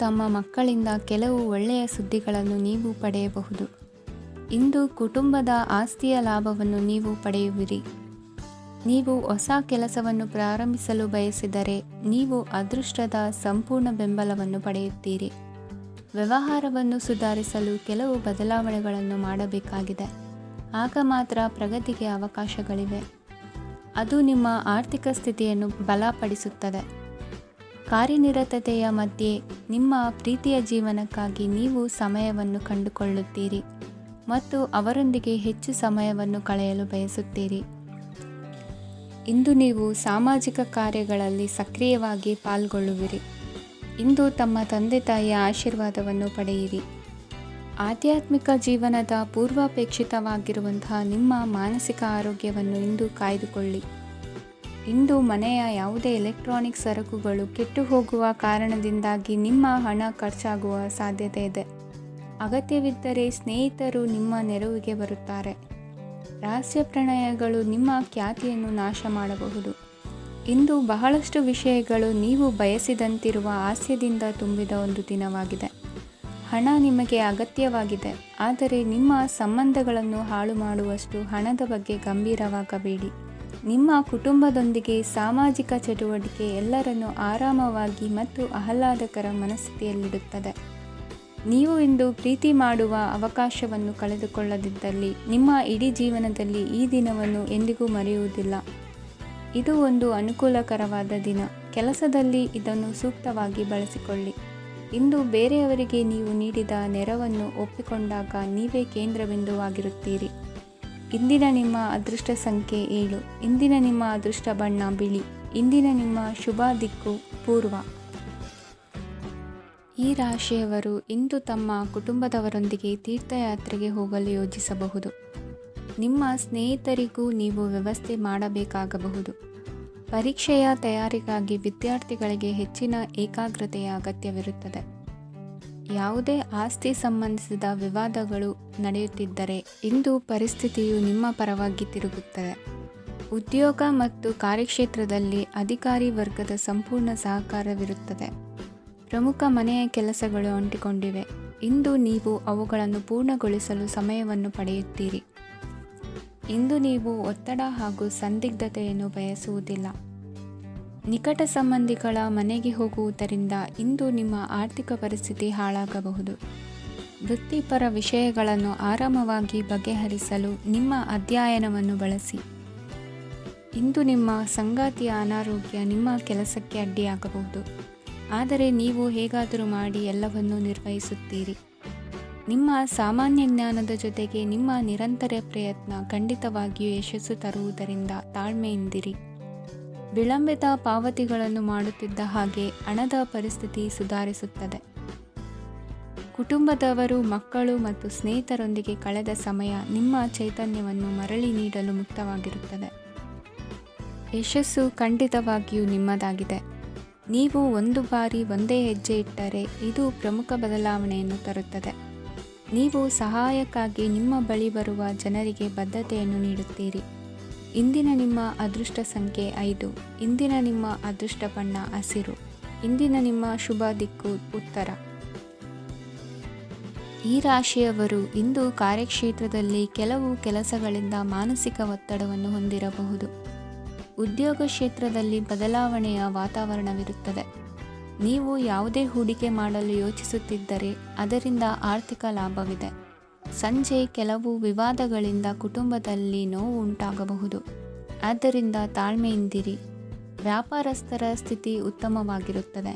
ತಮ್ಮ ಮಕ್ಕಳಿಂದ ಕೆಲವು ಒಳ್ಳೆಯ ಸುದ್ದಿಗಳನ್ನು ನೀವು ಪಡೆಯಬಹುದು. ಇಂದು ಕುಟುಂಬದ ಆಸ್ತಿಯ ಲಾಭವನ್ನು ನೀವು ಪಡೆಯುವಿರಿ. ನೀವು ಹೊಸ ಕೆಲಸವನ್ನು ಪ್ರಾರಂಭಿಸಲು ಬಯಸಿದರೆ ನೀವು ಅದೃಷ್ಟದ ಸಂಪೂರ್ಣ ಬೆಂಬಲವನ್ನು ಪಡೆಯುತ್ತೀರಿ. ವ್ಯವಹಾರವನ್ನು ಸುಧಾರಿಸಲು ಕೆಲವು ಬದಲಾವಣೆಗಳನ್ನು ಮಾಡಬೇಕಾಗಿದೆ. ಆಗ ಮಾತ್ರ ಪ್ರಗತಿಗೆ ಅವಕಾಶಗಳಿವೆ. ಅದು ನಿಮ್ಮ ಆರ್ಥಿಕ ಸ್ಥಿತಿಯನ್ನು ಬಲಪಡಿಸುತ್ತದೆ. ಕಾರ್ಯನಿರತತೆಯ ಮಧ್ಯೆ ನಿಮ್ಮ ಪ್ರೀತಿಯ ಜೀವನಕ್ಕಾಗಿ ನೀವು ಸಮಯವನ್ನು ಕಂಡುಕೊಳ್ಳುತ್ತೀರಿ ಮತ್ತು ಅವರೊಂದಿಗೆ ಹೆಚ್ಚು ಸಮಯವನ್ನು ಕಳೆಯಲು ಬಯಸುತ್ತೀರಿ. ಇಂದು ನೀವು ಸಾಮಾಜಿಕ ಕಾರ್ಯಗಳಲ್ಲಿ ಸಕ್ರಿಯವಾಗಿ ಪಾಲ್ಗೊಳ್ಳುವಿರಿ. ಇಂದು ತಮ್ಮ ತಂದೆ ತಾಯಿಯ ಆಶೀರ್ವಾದವನ್ನು ಪಡೆಯಿರಿ. ಆಧ್ಯಾತ್ಮಿಕ ಜೀವನದ ಪೂರ್ವಾಪೇಕ್ಷಿತವಾಗಿರುವಂತಹ ನಿಮ್ಮ ಮಾನಸಿಕ ಆರೋಗ್ಯವನ್ನು ಇಂದು ಕಾಯ್ದುಕೊಳ್ಳಿ. ಇಂದು ಮನೆಯ ಯಾವುದೇ ಎಲೆಕ್ಟ್ರಾನಿಕ್ ಸರಕುಗಳು ಕೆಟ್ಟು ಹೋಗುವ ಕಾರಣದಿಂದಾಗಿ ನಿಮ್ಮ ಹಣ ಖರ್ಚಾಗುವ ಸಾಧ್ಯತೆ ಇದೆ. ಅಗತ್ಯವಿದ್ದರೆ ಸ್ನೇಹಿತರು ನಿಮ್ಮ ನೆರವಿಗೆ ಬರುತ್ತಾರೆ. ರಹಸ್ಯ ಪ್ರಣಯಗಳು ನಿಮ್ಮ ಖ್ಯಾತಿಯನ್ನು ನಾಶ ಮಾಡಬಹುದು. ಇಂದು ಬಹಳಷ್ಟು ವಿಷಯಗಳು ನೀವು ಬಯಸಿದಂತಿರುವ ಹಾಸ್ಯದಿಂದ ತುಂಬಿದ ಒಂದು ದಿನವಾಗಿದೆ. ಹಣ ನಿಮಗೆ ಅಗತ್ಯವಾಗಿದೆ, ಆದರೆ ನಿಮ್ಮ ಸಂಬಂಧಗಳನ್ನು ಹಾಳು ಮಾಡುವಷ್ಟು ಹಣದ ಬಗ್ಗೆ ಗಂಭೀರವಾಗಬೇಡಿ. ನಿಮ್ಮ ಕುಟುಂಬದೊಂದಿಗೆ ಸಾಮಾಜಿಕ ಚಟುವಟಿಕೆ ಎಲ್ಲರನ್ನೂ ಆರಾಮವಾಗಿ ಮತ್ತು ಆಹ್ಲಾದಕರ ಮನಸ್ಥಿತಿಯಲ್ಲಿಡುತ್ತದೆ. ನೀವು ಇಂದು ಪ್ರೀತಿ ಮಾಡುವ ಅವಕಾಶವನ್ನು ಕಳೆದುಕೊಳ್ಳದಿದ್ದಲ್ಲಿ ನಿಮ್ಮ ಇಡೀ ಜೀವನದಲ್ಲಿ ಈ ದಿನವನ್ನು ಎಂದಿಗೂ ಮರೆಯುವುದಿಲ್ಲ. ಇದು ಒಂದು ಅನುಕೂಲಕರವಾದ ದಿನ. ಕೆಲಸದಲ್ಲಿ ಇದನ್ನು ಸೂಕ್ತವಾಗಿ ಬಳಸಿಕೊಳ್ಳಿ. ಇಂದು ಬೇರೆಯವರಿಗೆ ನೀವು ನೀಡಿದ ನೆರವನ್ನು ಒಪ್ಪಿಕೊಂಡಾಗ ನೀವೇ ಕೇಂದ್ರಬಿಂದುವಾಗಿರುತ್ತೀರಿ. ಇಂದಿನ ನಿಮ್ಮ ಅದೃಷ್ಟ ಸಂಖ್ಯೆ 7. ಇಂದಿನ ನಿಮ್ಮ ಅದೃಷ್ಟ ಬಣ್ಣ ಬಿಳಿ. ಇಂದಿನ ನಿಮ್ಮ ಶುಭ ದಿಕ್ಕು ಪೂರ್ವ. ಈ ರಾಶಿಯವರು ಇಂದು ತಮ್ಮ ಕುಟುಂಬದವರೊಂದಿಗೆ ತೀರ್ಥಯಾತ್ರೆಗೆ ಹೋಗಲು ಯೋಜಿಸಬಹುದು. ನಿಮ್ಮ ಸ್ನೇಹಿತರಿಗೂ ನೀವು ವ್ಯವಸ್ಥೆ ಮಾಡಬೇಕಾಗಬಹುದು. ಪರೀಕ್ಷೆಯ ತಯಾರಿಗಾಗಿ ವಿದ್ಯಾರ್ಥಿಗಳಿಗೆ ಹೆಚ್ಚಿನ ಏಕಾಗ್ರತೆಯ ಅಗತ್ಯವಿರುತ್ತದೆ. ಯಾವುದೇ ಆಸ್ತಿ ಸಂಬಂಧಿಸಿದ ವಿವಾದಗಳು ನಡೆಯುತ್ತಿದ್ದರೆ ಇಂದು ಪರಿಸ್ಥಿತಿಯು ನಿಮ್ಮ ಪರವಾಗಿ ತಿರುಗುತ್ತದೆ. ಉದ್ಯೋಗ ಮತ್ತು ಕಾರ್ಯಕ್ಷೇತ್ರದಲ್ಲಿ ಅಧಿಕಾರಿ ವರ್ಗದ ಸಂಪೂರ್ಣ ಸಹಕಾರವಿರುತ್ತದೆ. ಪ್ರಮುಖ ಮನೆಯ ಕೆಲಸಗಳು ಅಂಟಿಕೊಂಡಿವೆ. ಇಂದು ನೀವು ಅವುಗಳನ್ನು ಪೂರ್ಣಗೊಳಿಸಲು ಸಮಯವನ್ನು ಪಡೆಯುತ್ತೀರಿ. ಇಂದು ನೀವು ಒತ್ತಡ ಹಾಗೂ ಸಂದಿಗ್ಧತೆಯನ್ನು ಬಯಸುವುದಿಲ್ಲ. ನಿಕಟ ಸಂಬಂಧಿಗಳ ಮನೆಗೆ ಹೋಗುವುದರಿಂದ ಇಂದು ನಿಮ್ಮ ಆರ್ಥಿಕ ಪರಿಸ್ಥಿತಿ ಹಾಳಾಗಬಹುದು. ವೃತ್ತಿಪರ ವಿಷಯಗಳನ್ನು ಆರಾಮವಾಗಿ ಬಗೆಹರಿಸಲು ನಿಮ್ಮ ಅಧ್ಯಯನವನ್ನು ಬಳಸಿ. ಇಂದು ನಿಮ್ಮ ಸಂಗಾತಿಯ ಅನಾರೋಗ್ಯ ನಿಮ್ಮ ಕೆಲಸಕ್ಕೆ ಅಡ್ಡಿಯಾಗಬಹುದು, ಆದರೆ ನೀವು ಹೇಗಾದರೂ ಮಾಡಿ ಎಲ್ಲವನ್ನೂ ನಿರ್ವಹಿಸುತ್ತೀರಿ. ನಿಮ್ಮ ಸಾಮಾನ್ಯ ಜ್ಞಾನದ ಜೊತೆಗೆ ನಿಮ್ಮ ನಿರಂತರ ಪ್ರಯತ್ನ ಖಂಡಿತವಾಗಿಯೂ ಯಶಸ್ಸು ತರುವುದರಿಂದ ತಾಳ್ಮೆಯಿಂದಿರಿ. ವಿಳಂಬಿತ ಪಾವತಿಗಳನ್ನು ಮಾಡುತ್ತಿದ್ದ ಹಾಗೆ ಹಣದ ಪರಿಸ್ಥಿತಿ ಸುಧಾರಿಸುತ್ತದೆ. ಕುಟುಂಬದವರು, ಮಕ್ಕಳು ಮತ್ತು ಸ್ನೇಹಿತರೊಂದಿಗೆ ಕಳೆದ ಸಮಯ ನಿಮ್ಮ ಚೈತನ್ಯವನ್ನು ಮರಳಿ ನೀಡಲು ಮುಕ್ತವಾಗಿರುತ್ತದೆ. ಯಶಸ್ಸು ಖಂಡಿತವಾಗಿಯೂ ನಿಮ್ಮದಾಗಿದೆ. ನೀವು ಒಂದು ಬಾರಿ ಒಂದೇ ಹೆಜ್ಜೆ ಇಟ್ಟರೆ ಇದು ಪ್ರಮುಖ ಬದಲಾವಣೆಯನ್ನು ತರುತ್ತದೆ. ನೀವು ಸಹಾಯಕ್ಕಾಗಿ ನಿಮ್ಮ ಬಳಿ ಬರುವ ಜನರಿಗೆ ಬದ್ಧತೆಯನ್ನು ನೀಡುತ್ತೀರಿ. ಇಂದಿನ ನಿಮ್ಮ ಅದೃಷ್ಟ ಸಂಖ್ಯೆ 5. ಇಂದಿನ ನಿಮ್ಮ ಅದೃಷ್ಟ ಬಣ್ಣ ಹಸಿರು. ಇಂದಿನ ನಿಮ್ಮ ಶುಭ ದಿಕ್ಕು ಉತ್ತರ. ಈ ರಾಶಿಯವರು ಇಂದು ಕಾರ್ಯಕ್ಷೇತ್ರದಲ್ಲಿ ಕೆಲವು ಕೆಲಸಗಳಿಂದ ಮಾನಸಿಕ ಒತ್ತಡವನ್ನು ಹೊಂದಿರಬಹುದು. ಉದ್ಯೋಗ ಕ್ಷೇತ್ರದಲ್ಲಿ ಬದಲಾವಣೆಯ ವಾತಾವರಣವಿರುತ್ತದೆ. ನೀವು ಯಾವುದೇ ಹೂಡಿಕೆ ಮಾಡಲು ಯೋಚಿಸುತ್ತಿದ್ದರೆ ಅದರಿಂದ ಆರ್ಥಿಕ ಲಾಭವಿದೆ. ಸಂಜೆ ಕೆಲವು ವಿವಾದಗಳಿಂದ ಕುಟುಂಬದಲ್ಲಿ ನೋವು ಉಂಟಾಗಬಹುದು, ಆದ್ದರಿಂದ ತಾಳ್ಮೆಯಿಂದಿರಿ. ವ್ಯಾಪಾರಸ್ಥರ ಸ್ಥಿತಿ ಉತ್ತಮವಾಗಿರುತ್ತದೆ.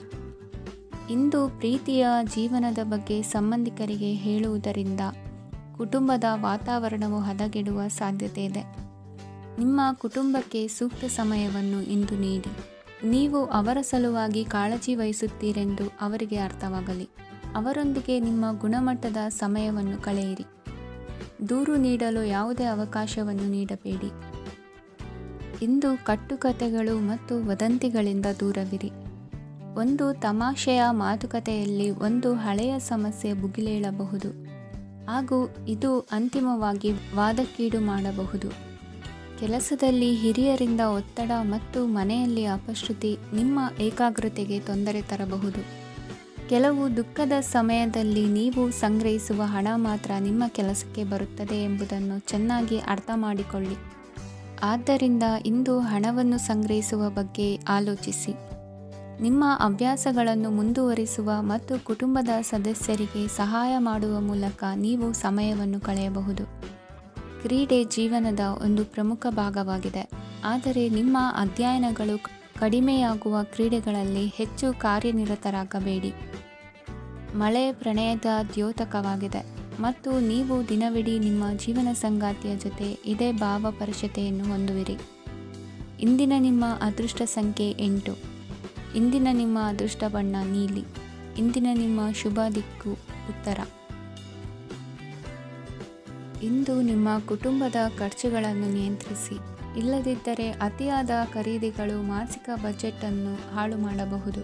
ಇಂದು ಪ್ರೀತಿಯ ಜೀವನದ ಬಗ್ಗೆ ಸಂಬಂಧಿಕರಿಗೆ ಹೇಳುವುದರಿಂದ ಕುಟುಂಬದ ವಾತಾವರಣವು ಹದಗೆಡುವ ಸಾಧ್ಯತೆ ಇದೆ. ನಿಮ್ಮ ಕುಟುಂಬಕ್ಕೆ ಸೂಕ್ತ ಸಮಯವನ್ನು ಇಂದು ನೀಡಿ. ನೀವು ಅವರ ಸಲುವಾಗಿ ಕಾಳಜಿ ವಹಿಸುತ್ತೀರೆಂದು ಅವರಿಗೆ ಅರ್ಥವಾಗಲಿ. ಅವರೊಂದಿಗೆ ನಿಮ್ಮ ಗುಣಮಟ್ಟದ ಸಮಯವನ್ನು ಕಳೆಯಿರಿ. ದೂರು ನೀಡಲು ಯಾವುದೇ ಅವಕಾಶವನ್ನು ನೀಡಬೇಡಿ. ಇಂದು ಕಟ್ಟುಕತೆಗಳು ಮತ್ತು ವದಂತಿಗಳಿಂದ ದೂರವಿರಿ. ಒಂದು ತಮಾಷೆಯ ಮಾತುಕತೆಯಲ್ಲಿ ಒಂದು ಹಳೆಯ ಸಮಸ್ಯೆ ಭುಗಿಲೇಳಬಹುದು ಹಾಗೂ ಇದು ಅಂತಿಮವಾಗಿ ವಾದಕ್ಕೀಡು ಮಾಡಬಹುದು. ಕೆಲಸದಲ್ಲಿ ಹಿರಿಯರಿಂದ ಒತ್ತಡ ಮತ್ತು ಮನೆಯಲ್ಲಿ ಅಪಶ್ರುತಿ ನಿಮ್ಮ ಏಕಾಗ್ರತೆಗೆ ತೊಂದರೆ ತರಬಹುದು. ಕೆಲವು ದುಃಖದ ಸಮಯದಲ್ಲಿ ನೀವು ಸಂಗ್ರಹಿಸುವ ಹಣ ಮಾತ್ರ ನಿಮ್ಮ ಕೆಲಸಕ್ಕೆ ಬರುತ್ತದೆ ಎಂಬುದನ್ನು ಚೆನ್ನಾಗಿ ಅರ್ಥ ಮಾಡಿಕೊಳ್ಳಿ. ಆದ್ದರಿಂದ ಇಂದು ಹಣವನ್ನು ಸಂಗ್ರಹಿಸುವ ಬಗ್ಗೆ ಆಲೋಚಿಸಿ. ನಿಮ್ಮ ಅಭ್ಯಾಸಗಳನ್ನು ಮುಂದುವರಿಸುವ ಮತ್ತು ಕುಟುಂಬದ ಸದಸ್ಯರಿಗೆ ಸಹಾಯ ಮಾಡುವ ಮೂಲಕ ನೀವು ಸಮಯವನ್ನು ಕಳೆಯಬಹುದು. ಕ್ರೀಡೆ ಜೀವನದ ಒಂದು ಪ್ರಮುಖ ಭಾಗವಾಗಿದೆ, ಆದರೆ ನಿಮ್ಮ ಅಧ್ಯಯನಗಳು ಕಡಿಮೆಯಾಗುವ ಕ್ರೀಡೆಗಳಲ್ಲಿ ಹೆಚ್ಚು ಕಾರ್ಯನಿರತರಾಗಬೇಡಿ. ಮಳೆ ಪ್ರಣಯದ ದ್ಯೋತಕವಾಗಿದೆ ಮತ್ತು ನೀವು ದಿನವಿಡೀ ನಿಮ್ಮ ಜೀವನ ಸಂಗಾತಿಯ ಜೊತೆ ಇದೇ ಭಾವಪರಿಷತೆಯನ್ನು ಹೊಂದುವಿರಿ. ಇಂದಿನ ನಿಮ್ಮ ಅದೃಷ್ಟ ಸಂಖ್ಯೆ 8. ಇಂದಿನ ನಿಮ್ಮ ಅದೃಷ್ಟ ಬಣ್ಣ ನೀಲಿ. ಇಂದಿನ ನಿಮ್ಮ ಶುಭ ದಿಕ್ಕು ಉತ್ತರ. ಇಂದು ನಿಮ್ಮ ಕುಟುಂಬದ ಖರ್ಚುಗಳನ್ನು ನಿಯಂತ್ರಿಸಿ, ಇಲ್ಲದಿದ್ದರೆ ಅತಿಯಾದ ಖರೀದಿಗಳು ಮಾಸಿಕ ಬಜೆಟ್ ಅನ್ನು ಹಾಳು ಮಾಡಬಹುದು.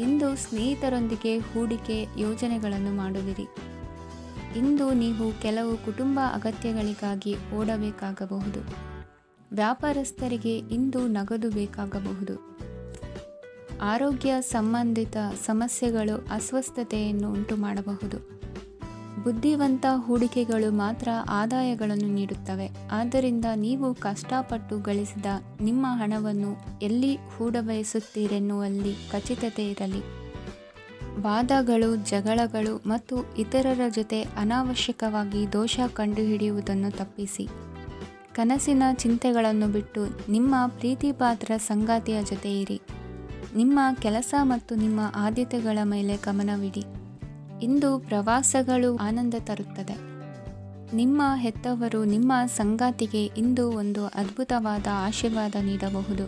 ಇಂದು ಸ್ನೇಹಿತರೊಂದಿಗೆ ಹೂಡಿಕೆ ಯೋಜನೆಗಳನ್ನು ಮಾಡುವಿರಿ. ಇಂದು ನೀವು ಕೆಲವು ಕುಟುಂಬ ಅಗತ್ಯಗಳಿಗಾಗಿ ಓಡಬೇಕಾಗಬಹುದು. ವ್ಯಾಪಾರಸ್ಥರಿಗೆ ಇಂದು ನಗದು ಬೇಕಾಗಬಹುದು. ಆರೋಗ್ಯ ಸಂಬಂಧಿತ ಸಮಸ್ಯೆಗಳು ಅಸ್ವಸ್ಥತೆಯನ್ನು ಉಂಟು ಮಾಡಬಹುದು. ಬುದ್ಧಿವಂತ ಹೂಡಿಕೆಗಳು ಮಾತ್ರ ಆದಾಯಗಳನ್ನು ನೀಡುತ್ತವೆ. ಆದ್ದರಿಂದ ನೀವು ಕಷ್ಟಪಟ್ಟು ಗಳಿಸಿದ ನಿಮ್ಮ ಹಣವನ್ನು ಎಲ್ಲಿ ಹೂಡಬಯಸುತ್ತೀರೆನ್ನುವಲ್ಲಿ ಖಚಿತತೆ ಇರಲಿ. ವಾದಗಳು, ಜಗಳಗಳು ಮತ್ತು ಇತರರ ಜೊತೆ ಅನಾವಶ್ಯಕವಾಗಿ ದೋಷ ಕಂಡುಹಿಡಿಯುವುದನ್ನು ತಪ್ಪಿಸಿ. ಕನಸಿನ ಚಿಂತೆಗಳನ್ನು ಬಿಟ್ಟು ನಿಮ್ಮ ಪ್ರೀತಿಪಾತ್ರ ಸಂಗಾತಿಯ ಜೊತೆ ಇರಿ. ನಿಮ್ಮ ಕೆಲಸ ಮತ್ತು ನಿಮ್ಮ ಆದ್ಯತೆಗಳ ಮೇಲೆ ಗಮನವಿಡಿ. ಇಂದು ಪ್ರವಾಸಗಳು ಆನಂದ ತರುತ್ತದೆ. ನಿಮ್ಮ ಹೆತ್ತವರು ನಿಮ್ಮ ಸಂಗಾತಿಗೆ ಇಂದು ಒಂದು ಅದ್ಭುತವಾದ ಆಶೀರ್ವಾದ ನೀಡಬಹುದು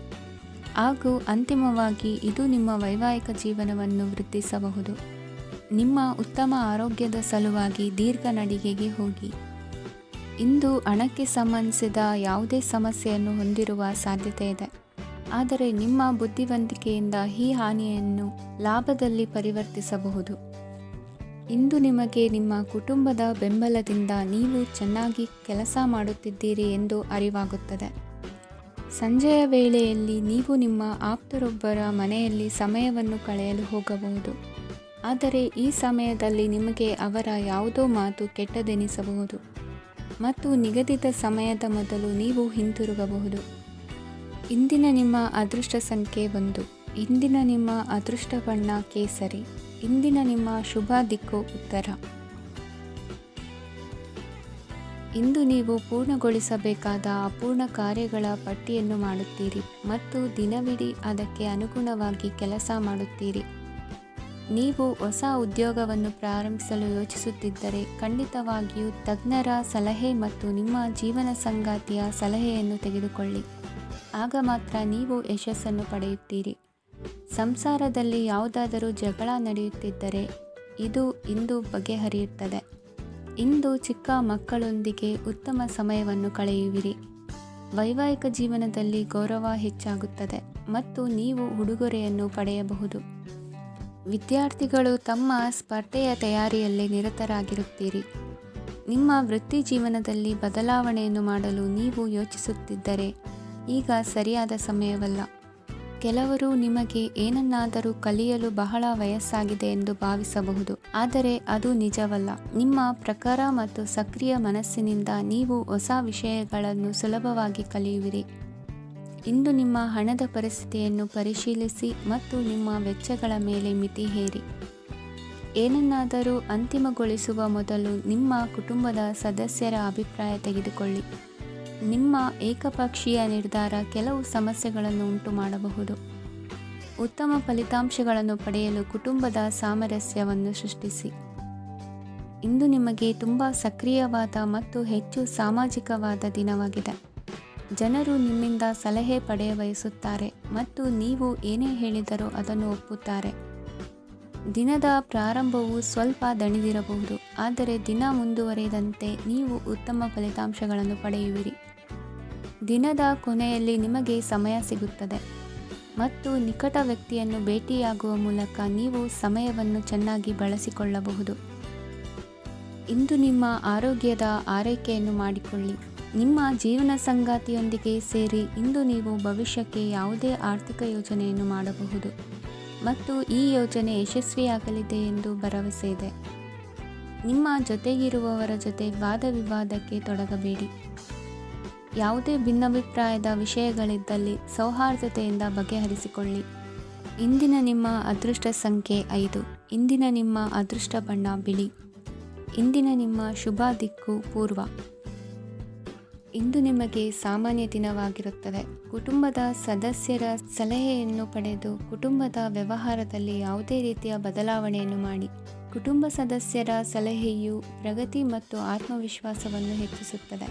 ಹಾಗೂ ಅಂತಿಮವಾಗಿ ಇದು ನಿಮ್ಮ ವೈವಾಹಿಕ ಜೀವನವನ್ನು ವೃದ್ಧಿಸಬಹುದು. ನಿಮ್ಮ ಉತ್ತಮ ಆರೋಗ್ಯದ ಸಲುವಾಗಿ ದೀರ್ಘ ನಡಿಗೆಗೆ ಹೋಗಿ. ಇಂದು ಹಣಕ್ಕೆ ಸಂಬಂಧಿಸಿದ ಯಾವುದೇ ಸಮಸ್ಯೆಯನ್ನು ಹೊಂದಿರುವ ಸಾಧ್ಯತೆ ಇದೆ, ಆದರೆ ನಿಮ್ಮ ಬುದ್ಧಿವಂತಿಕೆಯಿಂದ ಈ ಹಾನಿಯನ್ನು ಲಾಭದಲ್ಲಿ ಪರಿವರ್ತಿಸಬಹುದು. ಇಂದು ನಿಮಗೆ ನಿಮ್ಮ ಕುಟುಂಬದ ಬೆಂಬಲದಿಂದ ನೀವು ಚೆನ್ನಾಗಿ ಕೆಲಸ ಮಾಡುತ್ತಿದ್ದೀರಿ ಎಂದು ಅರಿವಾಗುತ್ತದೆ. ಸಂಜೆಯ ವೇಳೆಯಲ್ಲಿ ನೀವು ನಿಮ್ಮ ಆಪ್ತರೊಬ್ಬರ ಮನೆಯಲ್ಲಿ ಸಮಯವನ್ನು ಕಳೆಯಲು ಹೋಗಬಹುದು, ಆದರೆ ಈ ಸಮಯದಲ್ಲಿ ನಿಮಗೆ ಅವರ ಯಾವುದೋ ಮಾತು ಕೆಟ್ಟದೆನಿಸಬಹುದು ಮತ್ತು ನಿಗದಿತ ಸಮಯದ ಮೊದಲು ನೀವು ಹಿಂತಿರುಗಬಹುದು. ಇಂದಿನ ನಿಮ್ಮ ಅದೃಷ್ಟ ಸಂಖ್ಯೆ 1. ಇಂದಿನ ನಿಮ್ಮ ಅದೃಷ್ಟ ಬಣ್ಣ ಕೇಸರಿ. ಇಂದಿನ ನಿಮ್ಮ ಶುಭ ದಿಕ್ಕು ಉತ್ತರ. ಇಂದು ನೀವು ಪೂರ್ಣಗೊಳಿಸಬೇಕಾದ ಅಪೂರ್ಣ ಕಾರ್ಯಗಳ ಪಟ್ಟಿಯನ್ನು ಮಾಡುತ್ತೀರಿ ಮತ್ತು ದಿನವಿಡೀ ಅದಕ್ಕೆ ಅನುಗುಣವಾಗಿ ಕೆಲಸ ಮಾಡುತ್ತೀರಿ. ನೀವು ಹೊಸ ಉದ್ಯೋಗವನ್ನು ಪ್ರಾರಂಭಿಸಲು ಯೋಚಿಸುತ್ತಿದ್ದರೆ ಖಂಡಿತವಾಗಿಯೂ ತಜ್ಞರ ಸಲಹೆ ಮತ್ತು ನಿಮ್ಮ ಜೀವನ ಸಂಗಾತಿಯ ಸಲಹೆಯನ್ನು ತೆಗೆದುಕೊಳ್ಳಿ. ಆಗ ಮಾತ್ರ ನೀವು ಯಶಸ್ಸನ್ನು ಪಡೆಯುತ್ತೀರಿ. ಸಂಸಾರದಲ್ಲಿ ಯಾವುದಾದರೂ ಜಗಳ ನಡೆಯುತ್ತಿದ್ದರೆ ಇದು ಇಂದು ಬಗೆಹರಿಯುತ್ತದೆ. ಇಂದು ಚಿಕ್ಕ ಮಕ್ಕಳೊಂದಿಗೆ ಉತ್ತಮ ಸಮಯವನ್ನು ಕಳೆಯುವಿರಿ. ವೈವಾಹಿಕ ಜೀವನದಲ್ಲಿ ಗೌರವ ಹೆಚ್ಚಾಗುತ್ತದೆ ಮತ್ತು ನೀವು ಉಡುಗೊರೆಯನ್ನು ಪಡೆಯಬಹುದು. ವಿದ್ಯಾರ್ಥಿಗಳು ತಮ್ಮ ಸ್ಪರ್ಧೆಯ ತಯಾರಿಯಲ್ಲಿ ನಿರತರಾಗಿರುತ್ತೀರಿ. ನಿಮ್ಮ ವೃತ್ತಿ ಜೀವನದಲ್ಲಿ ಬದಲಾವಣೆಯನ್ನು ಮಾಡಲು ನೀವು ಯೋಚಿಸುತ್ತಿದ್ದರೆ ಈಗ ಸರಿಯಾದ ಸಮಯವಲ್ಲ. ಕೆಲವರು ನಿಮಗೆ ಏನನ್ನಾದರೂ ಕಲಿಯಲು ಬಹಳ ವಯಸ್ಸಾಗಿದೆ ಎಂದು ಭಾವಿಸಬಹುದು, ಆದರೆ ಅದು ನಿಜವಲ್ಲ. ನಿಮ್ಮ ಪ್ರಖರ ಮತ್ತು ಸಕ್ರಿಯ ಮನಸ್ಸಿನಿಂದ ನೀವು ಹೊಸ ವಿಷಯಗಳನ್ನು ಸುಲಭವಾಗಿ ಕಲಿಯುವಿರಿ. ಇಂದು ನಿಮ್ಮ ಹಣದ ಪರಿಸ್ಥಿತಿಯನ್ನು ಪರಿಶೀಲಿಸಿ ಮತ್ತು ನಿಮ್ಮ ವೆಚ್ಚಗಳ ಮೇಲೆ ಮಿತಿ ಹೇರಿ. ಏನನ್ನಾದರೂ ಅಂತಿಮಗೊಳಿಸುವ ಮೊದಲು ನಿಮ್ಮ ಕುಟುಂಬದ ಸದಸ್ಯರ ಅಭಿಪ್ರಾಯ ತೆಗೆದುಕೊಳ್ಳಿ. ನಿಮ್ಮ ಏಕಪಕ್ಷೀಯ ನಿರ್ಧಾರ ಕೆಲವು ಸಮಸ್ಯೆಗಳನ್ನು ಉಂಟು ಮಾಡಬಹುದು. ಉತ್ತಮ ಫಲಿತಾಂಶಗಳನ್ನು ಪಡೆಯಲು ಕುಟುಂಬದ ಸಾಮರಸ್ಯವನ್ನು ಸೃಷ್ಟಿಸಿ. ಇಂದು ನಿಮಗೆ ತುಂಬ ಸಕ್ರಿಯವಾದ ಮತ್ತು ಹೆಚ್ಚು ಸಾಮಾಜಿಕವಾದ ದಿನವಾಗಿದೆ. ಜನರು ನಿಮ್ಮಿಂದ ಸಲಹೆ ಪಡೆಯಬಯಸುತ್ತಾರೆ ಮತ್ತು ನೀವು ಏನೇ ಹೇಳಿದರೂ ಅದನ್ನು ಒಪ್ಪುತ್ತಾರೆ. ದಿನದ ಪ್ರಾರಂಭವು ಸ್ವಲ್ಪ ದಣಿದಿರಬಹುದು, ಆದರೆ ದಿನ ಮುಂದುವರಿದಂತೆ ನೀವು ಉತ್ತಮ ಫಲಿತಾಂಶಗಳನ್ನು ಪಡೆಯುವಿರಿ. ದಿನದ ಕೊನೆಯಲ್ಲಿ ನಿಮಗೆ ಸಮಯ ಸಿಗುತ್ತದೆ ಮತ್ತು ನಿಕಟ ವ್ಯಕ್ತಿಯನ್ನು ಭೇಟಿಯಾಗುವ ಮೂಲಕ ನೀವು ಸಮಯವನ್ನು ಚೆನ್ನಾಗಿ ಬಳಸಿಕೊಳ್ಳಬಹುದು. ಇಂದು ನಿಮ್ಮ ಆರೋಗ್ಯದ ಆರೈಕೆಯನ್ನು ಮಾಡಿಕೊಳ್ಳಿ. ನಿಮ್ಮ ಜೀವನ ಸಂಗಾತಿಯೊಂದಿಗೆ ಸೇರಿ ಇಂದು ನೀವು ಭವಿಷ್ಯಕ್ಕೆ ಯಾವುದೇ ಆರ್ಥಿಕ ಯೋಜನೆಯನ್ನು ಮಾಡಬಹುದು ಮತ್ತು ಈ ಯೋಜನೆ ಯಶಸ್ವಿಯಾಗಲಿದೆ ಎಂದು ಭರವಸೆ ಇದೆ. ನಿಮ್ಮ ಜೊತೆಗಿರುವವರ ಜೊತೆ ವಾದ ವಿವಾದಕ್ಕೆ ತೊಡಗಬೇಡಿ. ಯಾವುದೇ ಭಿನ್ನಾಭಿಪ್ರಾಯದ ವಿಷಯಗಳಿದ್ದಲ್ಲಿ ಸೌಹಾರ್ದತೆಯಿಂದ ಬಗೆಹರಿಸಿಕೊಳ್ಳಿ. ಇಂದಿನ ನಿಮ್ಮ ಅದೃಷ್ಟ ಸಂಖ್ಯೆ 5. ಇಂದಿನ ನಿಮ್ಮ ಅದೃಷ್ಟ ಬಣ್ಣ ಬಿಳಿ. ಇಂದಿನ ನಿಮ್ಮ ಶುಭ ದಿಕ್ಕು ಪೂರ್ವ. ಇಂದು ನಿಮಗೆ ಸಾಮಾನ್ಯ ದಿನವಾಗಿರುತ್ತದೆ. ಕುಟುಂಬದ ಸದಸ್ಯರ ಸಲಹೆಯನ್ನು ಪಡೆದು ಕುಟುಂಬದ ವ್ಯವಹಾರದಲ್ಲಿ ಯಾವುದೇ ರೀತಿಯ ಬದಲಾವಣೆಯನ್ನು ಮಾಡಿ. ಕುಟುಂಬ ಸದಸ್ಯರ ಸಲಹೆಯು ಪ್ರಗತಿ ಮತ್ತು ಆತ್ಮವಿಶ್ವಾಸವನ್ನು ಹೆಚ್ಚಿಸುತ್ತದೆ.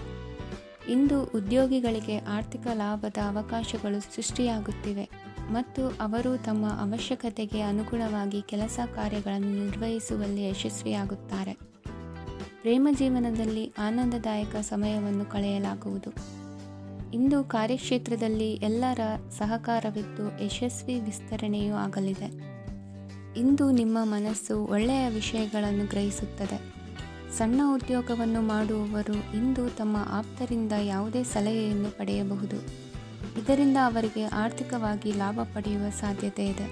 ಇಂದು ಉದ್ಯೋಗಿಗಳಿಗೆ ಆರ್ಥಿಕ ಲಾಭದ ಅವಕಾಶಗಳು ಸೃಷ್ಟಿಯಾಗುತ್ತಿವೆ ಮತ್ತು ಅವರು ತಮ್ಮ ಅವಶ್ಯಕತೆಗೆ ಅನುಗುಣವಾಗಿ ಕೆಲಸ ಕಾರ್ಯಗಳನ್ನು ನಿರ್ವಹಿಸುವಲ್ಲಿ ಯಶಸ್ವಿಯಾಗುತ್ತಾರೆ. ಪ್ರೇಮ ಜೀವನದಲ್ಲಿ ಆನಂದದಾಯಕ ಸಮಯವನ್ನು ಕಳೆಯಲಾಗುವುದು. ಇಂದು ಕಾರ್ಯಕ್ಷೇತ್ರದಲ್ಲಿ ಎಲ್ಲರ ಸಹಕಾರವಿದ್ದು ಯಶಸ್ವಿ ವಿಸ್ತರಣೆಯೂ ಆಗಲಿದೆ. ಇಂದು ನಿಮ್ಮ ಮನಸ್ಸು ಒಳ್ಳೆಯ ವಿಷಯಗಳನ್ನು ಗ್ರಹಿಸುತ್ತದೆ. ಸಣ್ಣ ಉದ್ಯೋಗವನ್ನು ಮಾಡುವವರು ಇಂದು ತಮ್ಮ ಆಪ್ತರಿಂದ ಯಾವುದೇ ಸಲಹೆಯನ್ನು ಪಡೆಯಬಹುದು. ಇದರಿಂದ ಅವರಿಗೆ ಆರ್ಥಿಕವಾಗಿ ಲಾಭ ಪಡೆಯುವ ಸಾಧ್ಯತೆ ಇದೆ.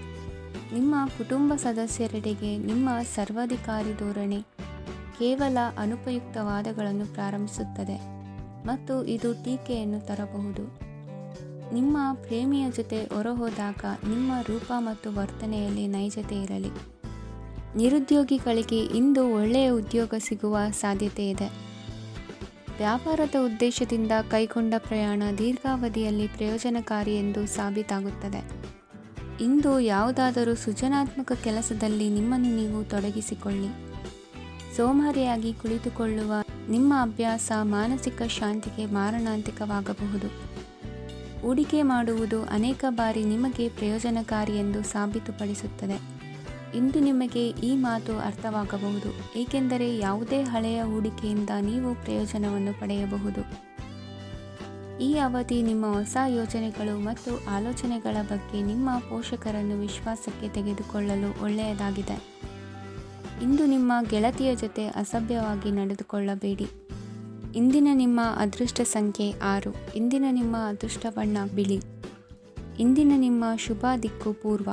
ನಿಮ್ಮ ಕುಟುಂಬ ಸದಸ್ಯರೆಡೆಗೆ ನಿಮ್ಮ ಸರ್ವಾಧಿಕಾರಿ ಧೋರಣೆ ಕೇವಲ ಅನುಪಯುಕ್ತ ವಾದಗಳನ್ನು ಪ್ರಾರಂಭಿಸುತ್ತದೆ ಮತ್ತು ಇದು ಟೀಕೆಯನ್ನು ತರಬಹುದು. ನಿಮ್ಮ ಪ್ರೇಮಿಯ ಜೊತೆ ಹೊರಹೋದಾಗ ನಿಮ್ಮ ರೂಪ ಮತ್ತು ವರ್ತನೆಯಲ್ಲಿ ನೈಜತೆ ಇರಲಿ. ನಿರುದ್ಯೋಗಿಗಳಿಗೆ ಇಂದು ಒಳ್ಳೆಯ ಉದ್ಯೋಗ ಸಿಗುವ ಸಾಧ್ಯತೆ ಇದೆ. ವ್ಯಾಪಾರದ ಉದ್ದೇಶದಿಂದ ಕೈಗೊಂಡ ಪ್ರಯಾಣ ದೀರ್ಘಾವಧಿಯಲ್ಲಿ ಪ್ರಯೋಜನಕಾರಿ ಎಂದು ಸಾಬೀತಾಗುತ್ತದೆ. ಇಂದು ಯಾವುದಾದರೂ ಸೃಜನಾತ್ಮಕ ಕೆಲಸದಲ್ಲಿ ನಿಮ್ಮನ್ನು ನೀವು ತೊಡಗಿಸಿಕೊಳ್ಳಿ. ಸೋಮಾರಿಯಾಗಿ ಕುಳಿತುಕೊಳ್ಳುವ ನಿಮ್ಮ ಅಭ್ಯಾಸ ಮಾನಸಿಕ ಶಾಂತಿಗೆ ಮಾರಣಾಂತಿಕವಾಗಬಹುದು. ಹೂಡಿಕೆ ಮಾಡುವುದು ಅನೇಕ ಬಾರಿ ನಿಮಗೆ ಪ್ರಯೋಜನಕಾರಿ ಎಂದು ಸಾಬೀತುಪಡಿಸುತ್ತದೆ. ಇಂದು ನಿಮಗೆ ಈ ಮಾತು ಅರ್ಥವಾಗಬಹುದು, ಏಕೆಂದರೆ ಯಾವುದೇ ಹಳೆಯ ಹೂಡಿಕೆಯಿಂದ ನೀವು ಪ್ರಯೋಜನವನ್ನು ಪಡೆಯಬಹುದು. ಈ ಅವಧಿ ನಿಮ್ಮ ಹೊಸ ಯೋಜನೆಗಳು ಮತ್ತು ಆಲೋಚನೆಗಳ ಬಗ್ಗೆ ನಿಮ್ಮ ಪೋಷಕರನ್ನು ವಿಶ್ವಾಸಕ್ಕೆ ತೆಗೆದುಕೊಳ್ಳಲು ಒಳ್ಳೆಯದಾಗಿದೆ. ಇಂದು ನಿಮ್ಮ ಗೆಳತಿಯ ಜೊತೆ ಅಸಭ್ಯವಾಗಿ ನಡೆದುಕೊಳ್ಳಬೇಡಿ. ಇಂದಿನ ನಿಮ್ಮ ಅದೃಷ್ಟ ಸಂಖ್ಯೆ 6. ಇಂದಿನ ನಿಮ್ಮ ಅದೃಷ್ಟ ಬಣ್ಣ ಬಿಳಿ. ಇಂದಿನ ನಿಮ್ಮ ಶುಭ ದಿಕ್ಕು ಪೂರ್ವ.